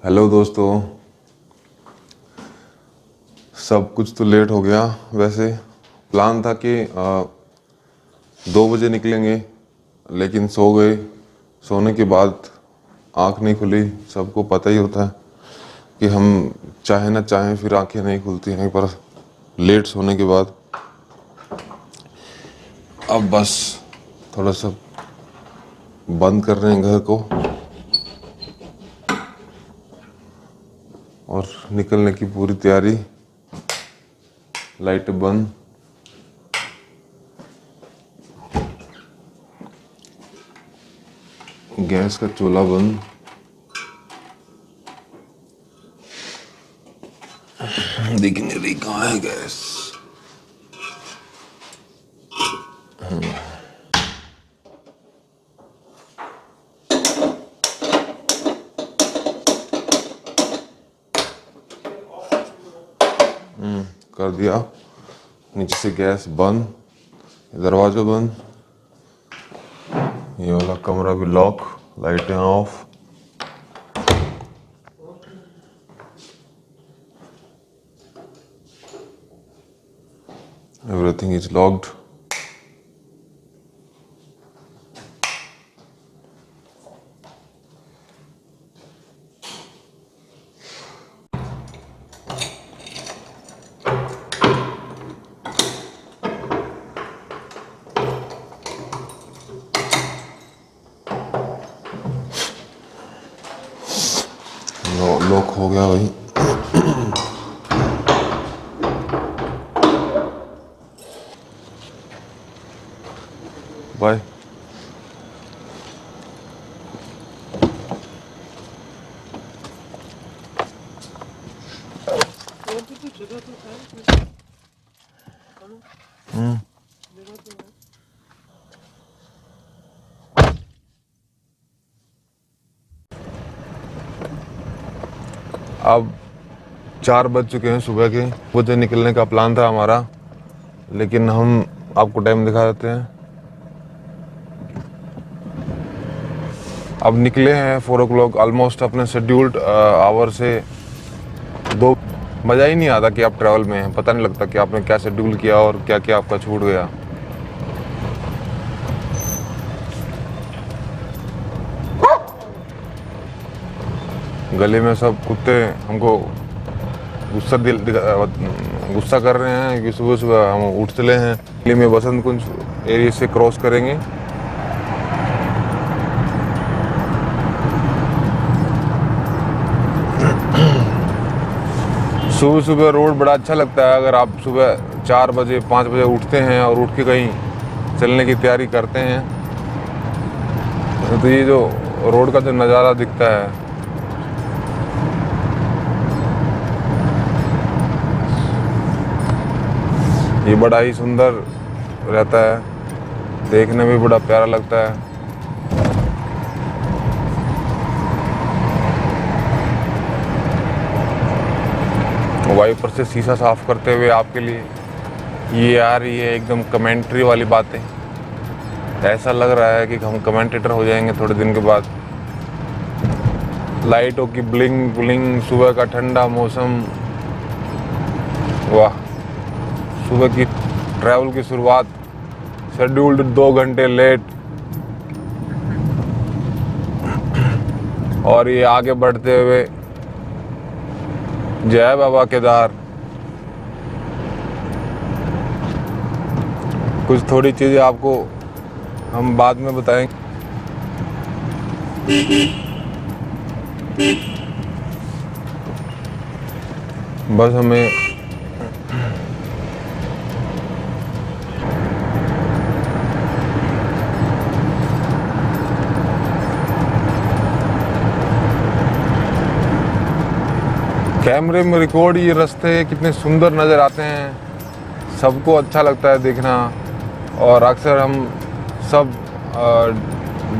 Hello दोस्तों, सब कुछ तो लेट हो गया। वैसे प्लान था कि 2 बजे निकलेंगे, लेकिन सो गए। सोने के बाद आँख नहीं खुली। सबको पता ही होता है कि हम चाहे ना चाहें फिर आंखें नहीं खुलती हैं पर लेट सोने के बाद। अब बस थोड़ा सा बंद कर रहे हैं घर को और निकलने की पूरी तैयारी। लाइट बंद, गैस का चूल्हा बंद। दिख नहीं रही कहाँ है गैस। कर दिया। नीचे से गैस बंद, दरवाजा बंद, ये वाला कमरा भी लॉक, लाइटें of. Everything is locked. Lock हो गया भाई। बाय। अब 4 बज चुके हैं सुबह के। मुझे निकलने का प्लान था हमारा, लेकिन हम आपको टाइम दिखा देते हैं। अब निकले हैं 4 o'clock, ऑलमोस्ट अपने शेड्यूल्ड आवर से 2। मज़ा ही नहीं आता कि आप ट्रैवल में हैं, पता नहीं लगता कि आपने क्या शेड्यूल किया और क्या क्या आपका छूट गया। गली में सब कुत्ते हमको गुस्सा कर रहे हैं कि सुबह सुबह हम उठ चले हैं। गली में बसंत कुंज एरिया से क्रॉस करेंगे। सुबह सुबह रोड बड़ा अच्छा लगता है। अगर आप सुबह 4 बजे 5 बजे उठते हैं और उठ के कहीं चलने की तैयारी करते हैं तो ये जो रोड का जो नज़ारा दिखता है, ये बड़ा ही सुंदर रहता है, देखने में बड़ा प्यारा लगता है। वाइपर से शीशा साफ करते हुए आपके लिए ये आ रही है एकदम कमेंट्री वाली बातें। ऐसा लग रहा है कि हम कमेंटेटर हो जाएंगे थोड़े दिन के बाद। लाइटों की ब्लिंग ब्लिंग, सुबह का ठंडा मौसम, वाह। सुबह की ट्रैवल की शुरुआत शेड्यूल्ड 2 घंटे लेट, और ये आगे बढ़ते हुए जय बाबा केदार। कुछ थोड़ी चीज़ें आपको हम बाद में बताएंगे। बस हमें कैमरे में रिकॉर्ड ये रास्ते कितने सुंदर नज़र आते हैं, सबको अच्छा लगता है देखना। और अक्सर हम सब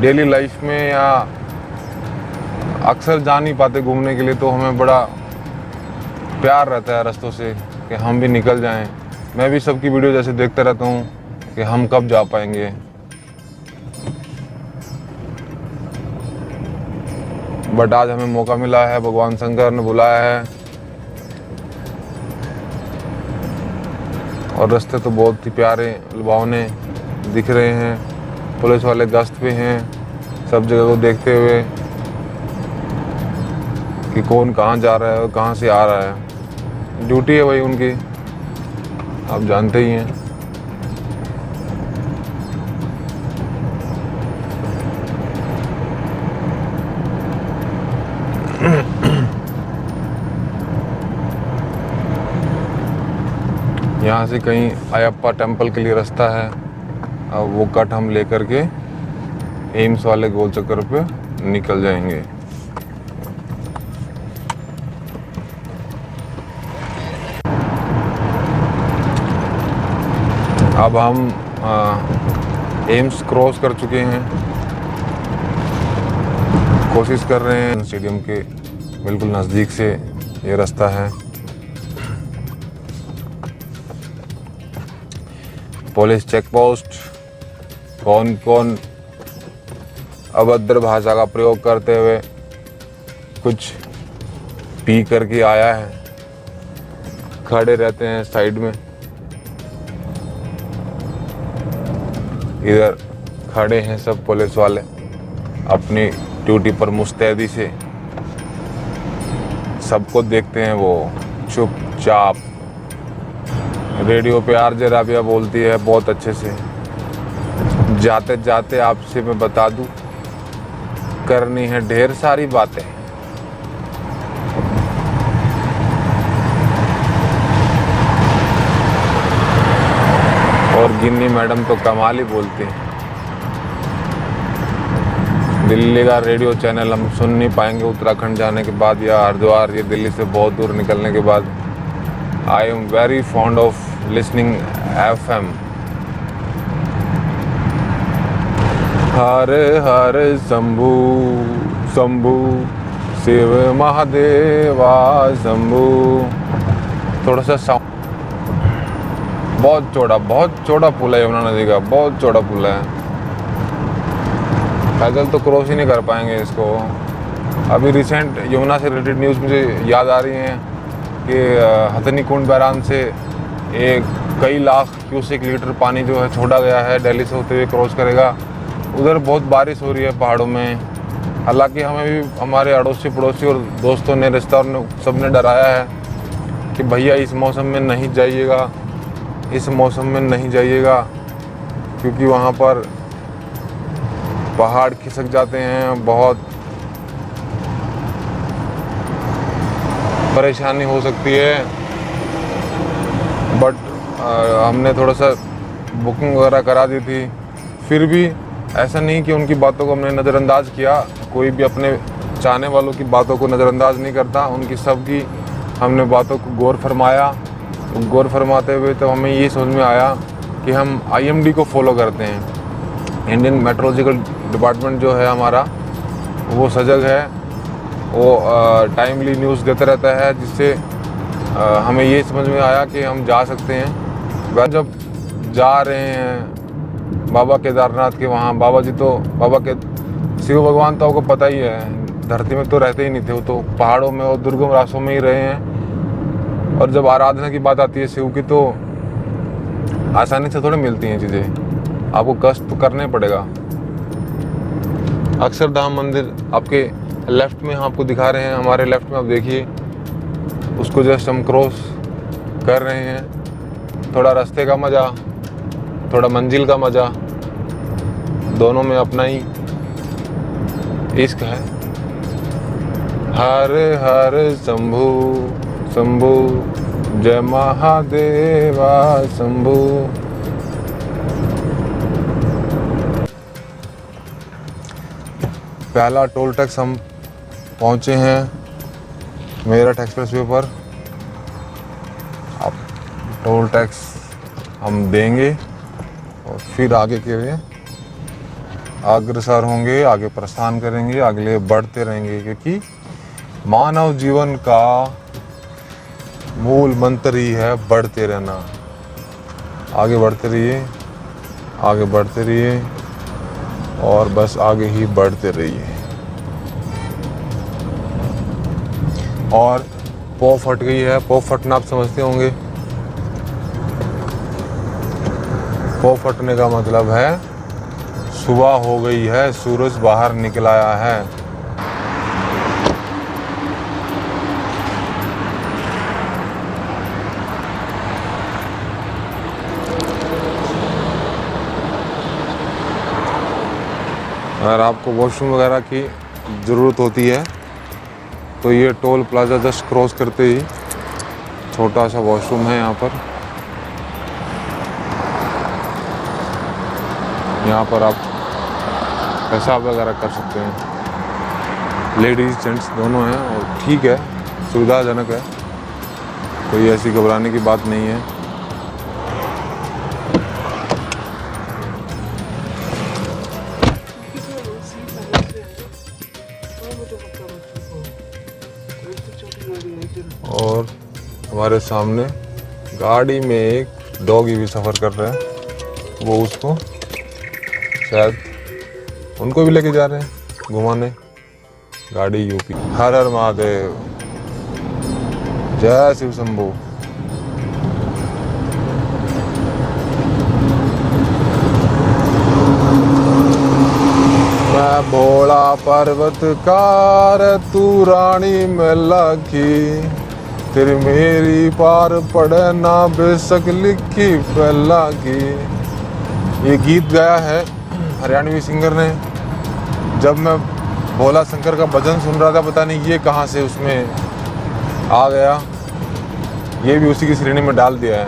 डेली लाइफ में या अक्सर जा नहीं पाते घूमने के लिए, तो हमें बड़ा प्यार रहता है रास्तों से कि हम भी निकल जाएं। मैं भी सबकी वीडियो जैसे देखता रहता हूँ कि हम कब जा पाएंगे। बट आज हमें मौका मिला है, भगवान शंकर ने बुलाया है। और रास्ते तो बहुत ही प्यारे लुभावने दिख रहे हैं। पुलिस वाले गश्त पे हैं, सब जगह को देखते हुए कि कौन कहाँ जा रहा है और कहाँ से आ रहा है। ड्यूटी है भाई उनकी, आप जानते ही हैं। यहाँ से कहीं अयप्पा टेम्पल के लिए रास्ता है, अब वो कट हम लेकर के एम्स वाले गोल चक्कर पे निकल जाएंगे। अब हम एम्स क्रॉस कर चुके हैं, कोशिश कर रहे हैं स्टेडियम के बिल्कुल नज़दीक से ये रास्ता है। पुलिस चेक पोस्ट, कौन कौन अभद्र भाषा का प्रयोग करते हुए कुछ पी करके आया है, खड़े रहते हैं साइड में। इधर खड़े हैं सब पुलिस वाले अपनी ड्यूटी पर मुस्तैदी से, सबको देखते हैं वो चुपचाप। रेडियो पे आरजे राबिया बोलती है बहुत अच्छे से, जाते जाते आपसे मैं बता दूं, करनी है ढेर सारी बातें। और गिन्नी मैडम तो कमाल ही बोलती हैं। दिल्ली का रेडियो चैनल हम सुन नहीं पाएंगे उत्तराखंड जाने के बाद या हरिद्वार, ये दिल्ली से बहुत दूर निकलने के बाद। I am very fond of listening FM। हर हर शंभू शंभू शिव महादेवा शंभू। थोड़ा सा साउंड, बहुत चौड़ा पुल है यमुना नदी का, बहुत चौड़ा पुल है। पैदल तो क्रॉस ही नहीं कर पाएंगे इसको। अभी रिसेंट यमुना से रिलेटेड न्यूज़ मुझे याद आ रही हैं कि हथनी कुंड बैरान से कई लाख क्यूसेक लीटर पानी जो है छोड़ा गया है, दिल्ली से होते हुए क्रॉस करेगा। उधर बहुत बारिश हो रही है पहाड़ों में। हालांकि हमें भी हमारे अड़ोसी पड़ोसी और दोस्तों ने, रिश्तेदारों ने, सब ने डराया है कि भैया इस मौसम में नहीं जाइएगा, इस मौसम में नहीं जाइएगा, क्योंकि वहाँ पर पहाड़ खिसक जाते हैं, बहुत परेशानी हो सकती है। बट हमने थोड़ा सा बुकिंग वगैरह करा दी थी, फिर भी ऐसा नहीं कि उनकी बातों को हमने नज़रअंदाज किया। कोई भी अपने चाहने वालों की बातों को नज़रअंदाज नहीं करता, उनकी सबकी हमने बातों को गौर फरमाया। गौर फरमाते हुए तो हमें ये समझ में आया कि हम IMD को फॉलो करते हैं। इंडियन मेट्रोलॉजिकल डिपार्टमेंट जो है हमारा, वो सजग है, वो टाइमली न्यूज़ देता रहता है, जिससे हमें ये समझ में आया कि हम जा सकते हैं। वह जब जा रहे हैं बाबा केदारनाथ के वहाँ, बाबा के शिव भगवान तो आपको पता ही है, धरती में तो रहते ही नहीं थे, वो तो पहाड़ों में और दुर्गम रास्तों में ही रहे हैं। और जब आराधना की बात आती है शिव की, तो आसानी से थोड़ी मिलती हैं चीज़ें, आपको कष्ट तो करना ही पड़ेगा। अक्षरधाम मंदिर आपके लेफ्ट में हम आपको दिखा रहे हैं, हमारे लेफ्ट में आप देखिए, उसको जस्ट हम क्रॉस कर रहे हैं। थोड़ा रास्ते का मज़ा, थोड़ा मंजिल का मज़ा, दोनों में अपना ही इश्क है। हर हर शंभू शंभू जय महादेवा शंभू। पहला टोल टैक्स हम पहुंचे हैं मेरठ एक्सप्रेसवे पर। अब टोल टैक्स हम देंगे और फिर आगे के लिए अग्रसर होंगे, आगे प्रस्थान करेंगे, अगले बढ़ते रहेंगे, क्योंकि मानव जीवन का मूल मंत्र ही है बढ़ते रहना। आगे बढ़ते रहिए, आगे बढ़ते रहिए और बस आगे ही बढ़ते रहिए। और पौ फट गई है। पौ फटना आप समझते होंगे, पौ फटने का मतलब है सुबह हो गई है, सूरज बाहर निकल आया है। अगर आपको वॉशरूम वगैरह की ज़रूरत होती है तो ये टोल प्लाज़ा जस्ट क्रॉस करते ही छोटा सा वॉशरूम है यहाँ पर। यहाँ पर आप पेशाब वगैरह कर सकते हैं, लेडीज़ जेंट्स दोनों हैं और ठीक है, सुविधाजनक है, कोई ऐसी घबराने की बात नहीं है। और हमारे सामने गाड़ी में एक डॉगी भी सफ़र कर रहा है, वो उसको शायद उनको भी लेके जा रहे हैं घुमाने। गाड़ी यूपी। हर हर महादेव, जय शिव शंभू। मैं भोला पर्वतकार, तू रानी मैला की, तेरी मेरी पार पड़े ना बेशक लिखी फैला की। ये गीत गाया है हरियाणवी सिंगर ने। जब मैं भोला शंकर का भजन सुन रहा था, पता नहीं ये कहाँ से उसमें आ गया, ये भी उसी की श्रेणी में डाल दिया है।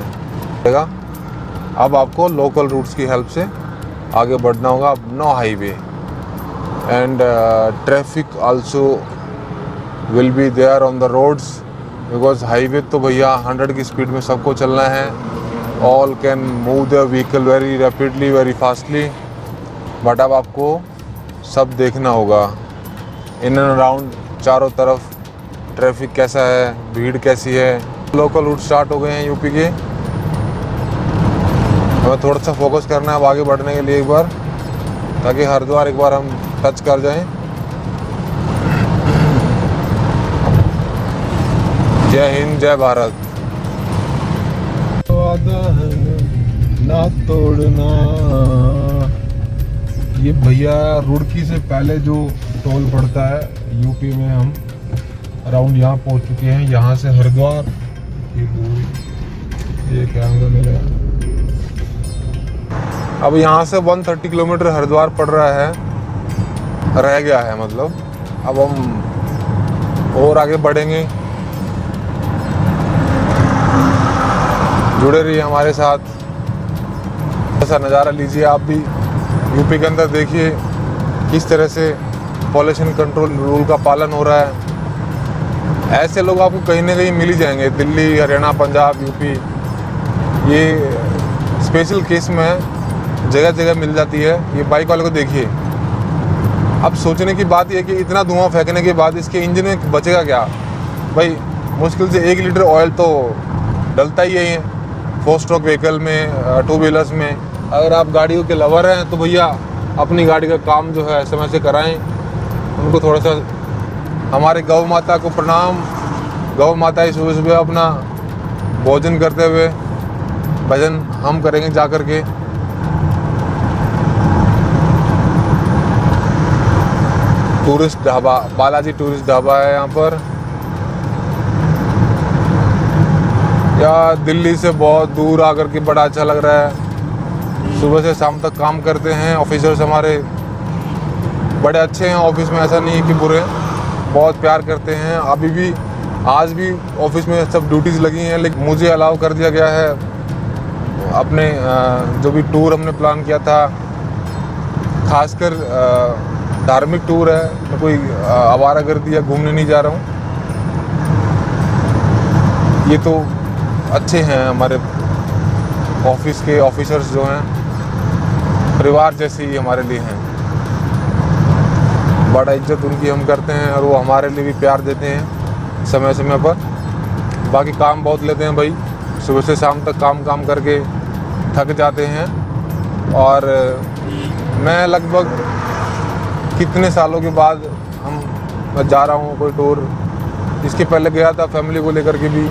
अब आपको लोकल रूट्स की हेल्प से आगे बढ़ना होगा। No highway and traffic also will be there on the roads, because highway तो भैया 100 की स्पीड में सबको चलना है। All can move the vehicle very rapidly, very fastly, but अब आपको सब देखना होगा इन एंड अराउंड, चारों तरफ ट्रैफिक कैसा है, भीड़ कैसी है। लोकल रूट स्टार्ट हो गए हैं यूपी के। हमें थोड़ा सा फोकस करना है अब आगे बढ़ने के लिए एक बार, ताकि हरिद्वार एक बार हम टच कर जाएं। जय हिंद, जय भारत। ना तोड़ना। ये भैया रुड़की से पहले जो टोल पड़ता है यूपी में, हम अराउंड यहाँ पहुँच चुके हैं। यहाँ से हरिद्वार की दूरी, ये कैमरा मेरा, अब यहाँ से 130 किलोमीटर हरिद्वार पड़ रहा है, रह गया है मतलब। अब हम और आगे बढ़ेंगे, जुड़े रहिए हमारे साथ। ऐसा नज़ारा लीजिए आप भी, यूपी के अंदर देखिए किस तरह से पॉल्यूशन कंट्रोल रूल का पालन हो रहा है। ऐसे लोग आपको कहीं ना कहीं मिल ही जाएंगे, दिल्ली, हरियाणा, पंजाब, यूपी। ये स्पेशल केस में जगह जगह मिल जाती है। ये बाइक वाले को देखिए। अब सोचने की बात यह है कि इतना धुआं फेंकने के बाद इसके इंजन में बचेगा क्या भाई? मुश्किल से 1 लीटर ऑयल तो डलता ही है 4 स्ट्रोक व्हीकल में, 2 व्हीलर्स में। अगर आप गाड़ियों के लवर हैं तो भैया अपनी गाड़ी का काम जो है समय से कराएं। उनको थोड़ा सा, हमारे गौ माता को प्रणाम। गौ माता ही सुबह सुबह अपना भोजन करते हुए भजन हम करेंगे जा कर के। टूरिस्ट ढाबा, बालाजी टूरिस्ट ढाबा है यहाँ पर। या दिल्ली से बहुत दूर आकर के बड़ा अच्छा लग रहा है। सुबह से शाम तक काम करते हैं ऑफिसर्स हमारे, बड़े अच्छे हैं ऑफिस में, ऐसा नहीं है कि बुरे, बहुत प्यार करते हैं। अभी भी, आज भी ऑफिस में सब ड्यूटीज़ लगी हैं, लेकिन मुझे अलाउ कर दिया गया है अपने जो भी टूर हमने प्लान किया था, खासकर धार्मिक टूर है। मैं कोई आवारागर्दी या घूमने नहीं जा रहा हूँ। ये तो अच्छे हैं हमारे ऑफिस के ऑफिसर्स जो हैं, परिवार जैसे ही हमारे लिए हैं। बड़ा इज्जत उनकी हम करते हैं और वो हमारे लिए भी प्यार देते हैं समय समय पर। बाकी काम बहुत लेते हैं भाई, सुबह से शाम तक काम करके थक जाते हैं। और मैं लगभग कितने सालों के बाद मैं जा रहा हूँ कोई टूर, इसके पहले गया था फैमिली को लेकर के भी।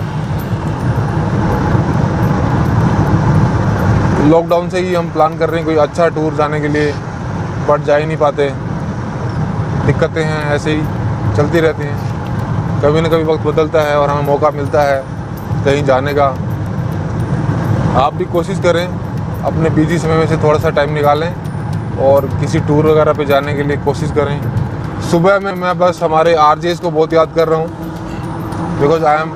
लॉकडाउन से ही हम प्लान कर रहे हैं कोई अच्छा टूर जाने के लिए, बट जा ही नहीं पाते। दिक्कतें हैं ऐसे ही चलती रहती हैं, कभी ना कभी वक्त बदलता है और हमें मौका मिलता है कहीं जाने का। आप भी कोशिश करें, अपने बिजी समय में से थोड़ा सा टाइम निकालें और किसी टूर वगैरह पे जाने के लिए कोशिश करें। सुबह में मैं बस हमारे आरजेस को बहुत याद कर रहा हूँ, because I am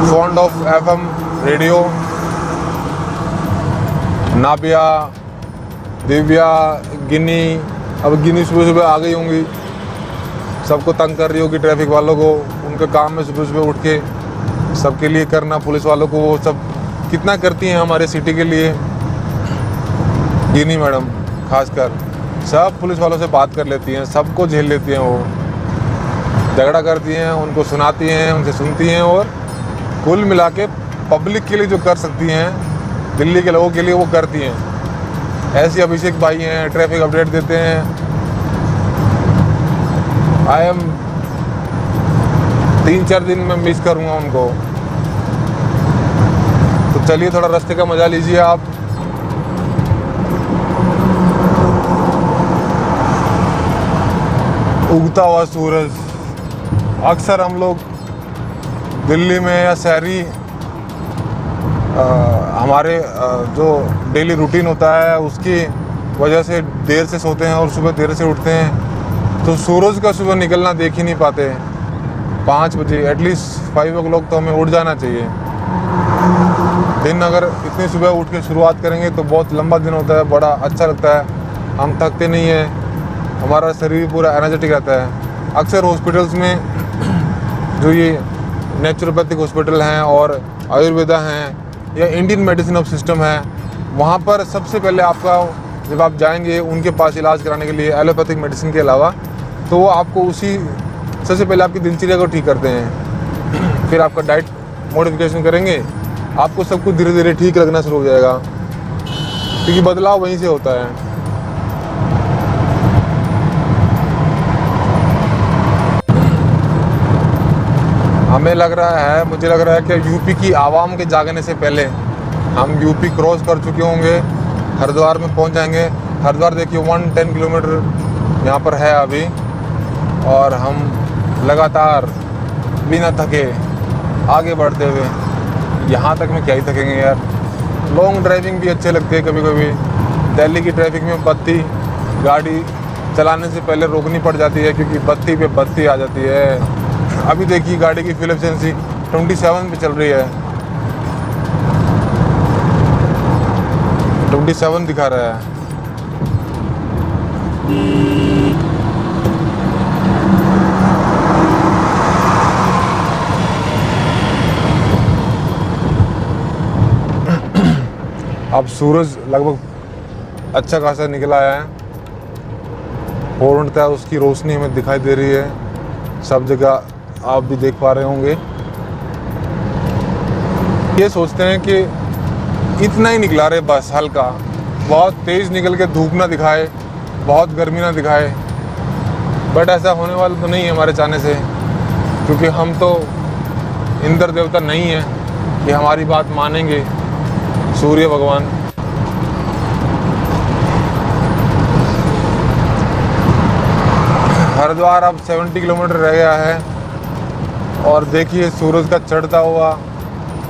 fond of FM radio. Nabiya, Divya, Gini, अब गिनी सुबह सुबह आ गई होंगी, सबको तंग कर रही होगी, ट्रैफिक वालों को। उनका काम है सुबह सुबह उठ के सबके लिए करना, पुलिस वालों को वो सब कितना करती हैं हमारे सिटी के लिए। गिनी मैडम खासकर सब पुलिस वालों से बात कर लेती हैं, सबको झेल लेती हैं, वो झगड़ा करती हैं, उनको सुनाती हैं, उनसे सुनती हैं, और कुल मिला के पब्लिक के लिए जो कर सकती हैं, दिल्ली के लोगों के लिए वो करती हैं। ऐसे अभिषेक भाई हैं, ट्रैफिक अपडेट देते हैं। आई एम 3-4 दिन में मिस करूँगा उनको। तो चलिए थोड़ा रास्ते का मज़ा लीजिए आप। उगता हुआ सूरज, अक्सर हम लोग दिल्ली में या शहरी हमारे जो डेली रूटीन होता है उसकी वजह से देर से सोते हैं और सुबह देर से उठते हैं, तो सूरज का सुबह निकलना देख ही नहीं पाते। 5 बजे एटलीस्ट 5 o'clock तो हमें उठ जाना चाहिए। दिन अगर इतनी सुबह उठ के शुरुआत करेंगे तो बहुत लंबा दिन होता है, बड़ा अच्छा लगता है, हम थकते नहीं हैं, हमारा शरीर पूरा एनर्जेटिक रहता है। अक्सर हॉस्पिटल्स में जो ये नेचुरोपैथिक हॉस्पिटल हैं और आयुर्वेदा हैं या इंडियन मेडिसिन ऑफ सिस्टम है, वहाँ पर सबसे पहले आपका जब आप जाएंगे उनके पास इलाज कराने के लिए एलोपैथिक मेडिसिन के अलावा, तो वो आपको उसी सबसे पहले आपकी दिनचर्या को ठीक करते हैं, फिर आपका डाइट मॉडिफिकेशन करेंगे, आपको सब कुछ धीरे धीरे ठीक लगना शुरू हो जाएगा, क्योंकि बदलाव वहीं से होता है। हमें लग रहा है, मुझे लग रहा है कि यूपी की आवाम के जागने से पहले हम यूपी क्रॉस कर चुके होंगे, हरिद्वार में पहुंच जाएंगे। हरिद्वार देखिए 110 किलोमीटर यहाँ पर है अभी, और हम लगातार बिना थके आगे बढ़ते हुए, यहाँ तक में क्या ही थकेंगे यार। लॉन्ग ड्राइविंग भी अच्छे लगते हैं कभी कभी। दिल्ली की ट्रैफिक में बत्ती गाड़ी चलाने से पहले रोकनी पड़ जाती है, क्योंकि बत्ती पे बत्ती आ जाती है। अभी देखिए गाड़ी की फ्यूल एफिशिएंसी 27 पे चल रही है, 27 दिखा रहा है। अब सूरज लगभग अच्छा खासा निकल आया है, पूर्णतः उसकी रोशनी हमें दिखाई दे रही है सब जगह, आप भी देख पा रहे होंगे। ये सोचते हैं कि इतना ही निकला रहे बस, हल्का, बहुत तेज़ निकल के धूप ना दिखाए, बहुत गर्मी ना दिखाए, बट ऐसा होने वाला तो नहीं है हमारे चाहने से, क्योंकि हम तो इंद्र देवता नहीं हैं कि हमारी बात मानेंगे सूर्य भगवान। हरिद्वार अब 70 किलोमीटर रह गया है, और देखिए सूरज का चढ़ता हुआ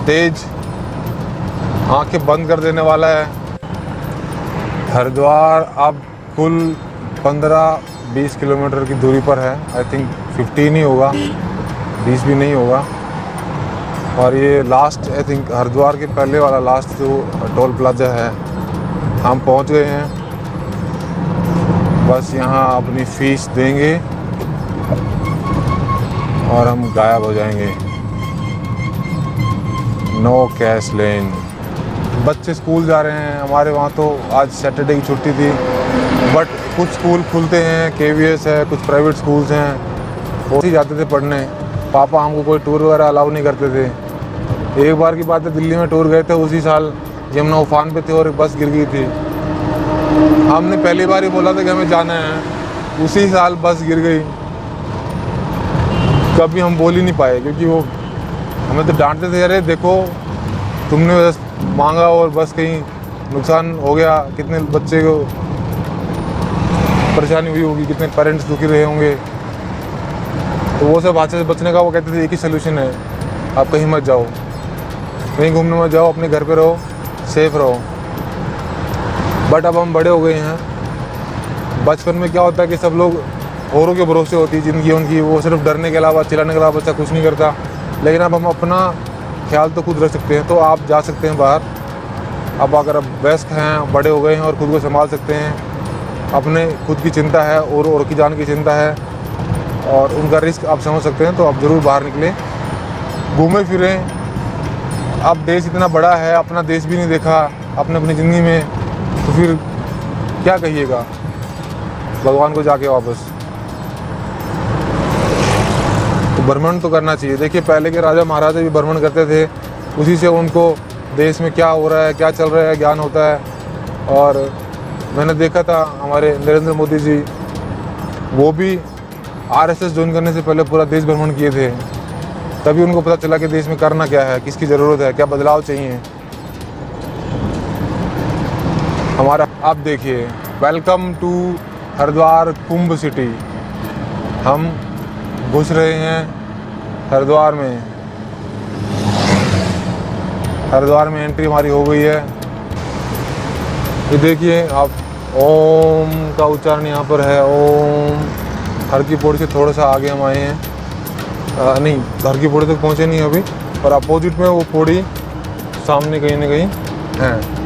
तेज आंखें बंद कर देने वाला है। हरिद्वार अब कुल 15-20 किलोमीटर की दूरी पर है, आई थिंक 15 ही होगा, 20 भी नहीं होगा। और ये लास्ट, आई थिंक हरिद्वार के पहले वाला लास्ट जो टोल प्लाजा है, हम पहुंच गए हैं। बस यहाँ अपनी फीस देंगे और हम गायब हो जाएंगे। नो कैश लेन। बच्चे स्कूल जा रहे हैं, हमारे वहाँ तो आज सैटरडे की छुट्टी थी, बट कुछ स्कूल खुलते हैं, KVS है, कुछ प्राइवेट स्कूल्स हैं, वो ही जाते थे पढ़ने। पापा हमको कोई टूर वगैरह अलाउ नहीं करते थे। एक बार की बात है, दिल्ली में टूर गए थे, उसी साल यमुना उफान पे थे और एक बस गिर गई थी। हमने पहली बार ही बोला था कि हमें जाना है, उसी साल बस गिर गई। कभी हम बोल ही नहीं पाए, क्योंकि वो हमें तो डांटते थे, अरे देखो तुमने बस मांगा और बस कहीं नुकसान हो गया, कितने बच्चे को परेशानी हुई होगी, कितने पेरेंट्स दुखी रहे होंगे। तो वो सब हादसे से बचने का वो कहते थे एक ही सोल्यूशन है, आप कहीं मत जाओ, कहीं घूमने मत जाओ, अपने घर पे रहो, सेफ रहो। बट अब हम बड़े हो गए हैं। बचपन में क्या होता है कि सब लोग औरों के भरोसे होती है ज़िंदगी उनकी, वो सिर्फ डरने के अलावा, चिल्लाने के अलावा बच्चा कुछ नहीं करता। लेकिन अब हम अपना ख्याल तो खुद रख सकते हैं, तो आप जा सकते हैं बाहर। अब अगर आप वयस्क हैं, बड़े हो गए हैं और खुद को संभाल सकते हैं, अपने खुद की चिंता है और की जान की चिंता है और उनका रिस्क आप समझ सकते हैं, तो आप ज़रूर बाहर निकलें, घूमें फिरें। अब देश इतना बड़ा है, अपना देश भी नहीं देखा आपने अपनी ज़िंदगी में, तो फिर क्या कहिएगा भगवान को जाके वापस। तो भ्रमण तो करना चाहिए। देखिए पहले के राजा महाराजा भी भ्रमण करते थे, उसी से उनको देश में क्या हो रहा है, क्या चल रहा है, ज्ञान होता है। और मैंने देखा था हमारे नरेंद्र मोदी जी, वो भी RSS ज्वाइन करने से पहले पूरा देश भ्रमण किए थे, तभी उनको पता चला कि देश में करना क्या है, किसकी ज़रूरत है, क्या बदलाव चाहिए हमारा। आप देखिए, welcome to Haridwar Kumbh city. हम घुस रहे हैं हरिद्वार में। हरिद्वार में एंट्री हमारी हो गई है। ये देखिए आप, ओम का उच्चारण यहाँ पर है, ओम। हर की पौड़ी से थोड़ा सा आगे हम आए हैं, नहीं हर की पौड़ी तक पहुँचे नहीं अभी, पर अपोजिट में वो पौड़ी सामने कहीं ना कहीं है।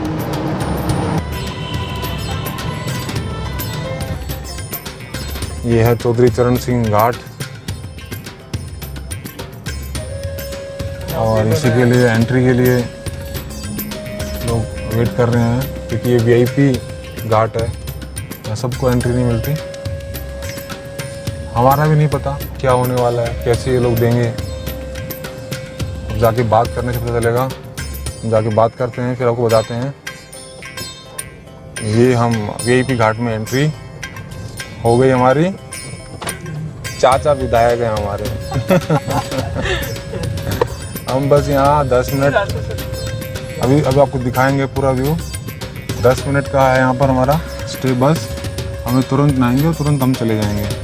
ये है चौधरी चरण सिंह घाट, और इसी के लिए एंट्री के लिए लोग वेट कर रहे हैं, क्योंकि ये VIP घाट है, यहाँ सबको एंट्री नहीं मिलती। हमारा भी नहीं पता क्या होने वाला है, कैसे ये लोग देंगे। अब जाके बात करने से पता चलेगा। जाके बात करते हैं, फिर आपको बताते हैं। ये हम VIP घाट में एंट्री हो गई हमारी। चाचा विधायक हैं हमारे। हम बस यहाँ 10 मिनट अभी आपको दिखाएंगे पूरा व्यू। 10 मिनट का है यहाँ पर हमारा स्टे बस। हमें तुरंत नहाएंगे और तुरंत हम चले जाएंगे।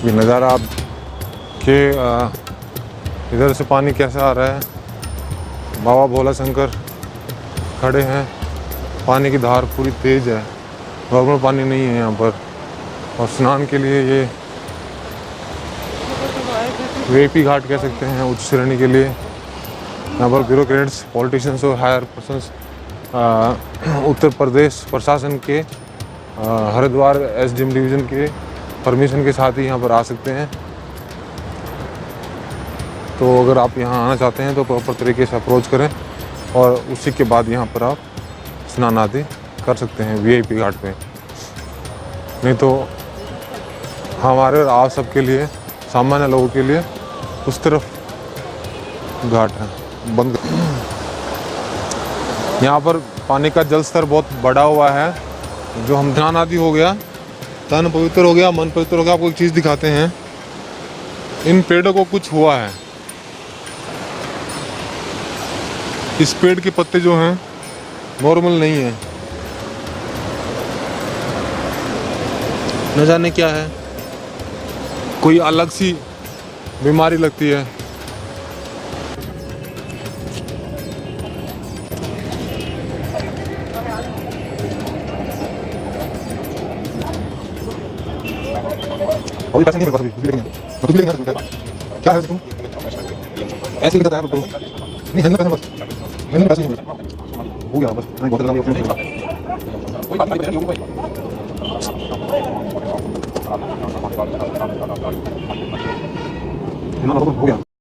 ये नज़ारा आप के इधर से पानी कैसा आ रहा है। बाबा भोला शंकर खड़े हैं, पानी की धार पूरी तेज़ है, नॉर्मल पानी नहीं है यहाँ पर। और स्नान के लिए ये VIP घाट कह सकते हैं, उच्च श्रेणी के लिए। यहाँ पर ब्यूरोक्रेट्स, पॉलिटिशियंस और हायर पर्सन्स उत्तर प्रदेश प्रशासन के हरिद्वार SDM डिवीज़न के परमिशन के साथ ही यहाँ पर आ सकते हैं। तो अगर आप यहाँ आना चाहते हैं तो प्रॉपर तरीके से अप्रोच करें और उसी के बाद यहाँ पर आप स्नान आदि कर सकते हैं VIP घाट पे। नहीं तो हमारे और आप सबके लिए, सामान्य लोगों के लिए उस तरफ घाट है बंद। यहाँ पर पानी का जल स्तर बहुत बढ़ा हुआ है। जो हम स्नान आदि हो गया, तन पवित्र हो गया, मन पवित्र हो गया। आपको एक चीज़ दिखाते हैं, इन पेड़ों को कुछ हुआ है। इस पेड़ के पत्ते जो हैं नॉर्मल नहीं है, न जाने क्या है, कोई अलग सी बीमारी लगती है। पैसे नहीं है, क्या है तुम ऐसे ही बताया नहीं है ना, पैसे बस मैंने पैसे नहीं हो गया बस। बहुत कोई बात नहीं हो गया।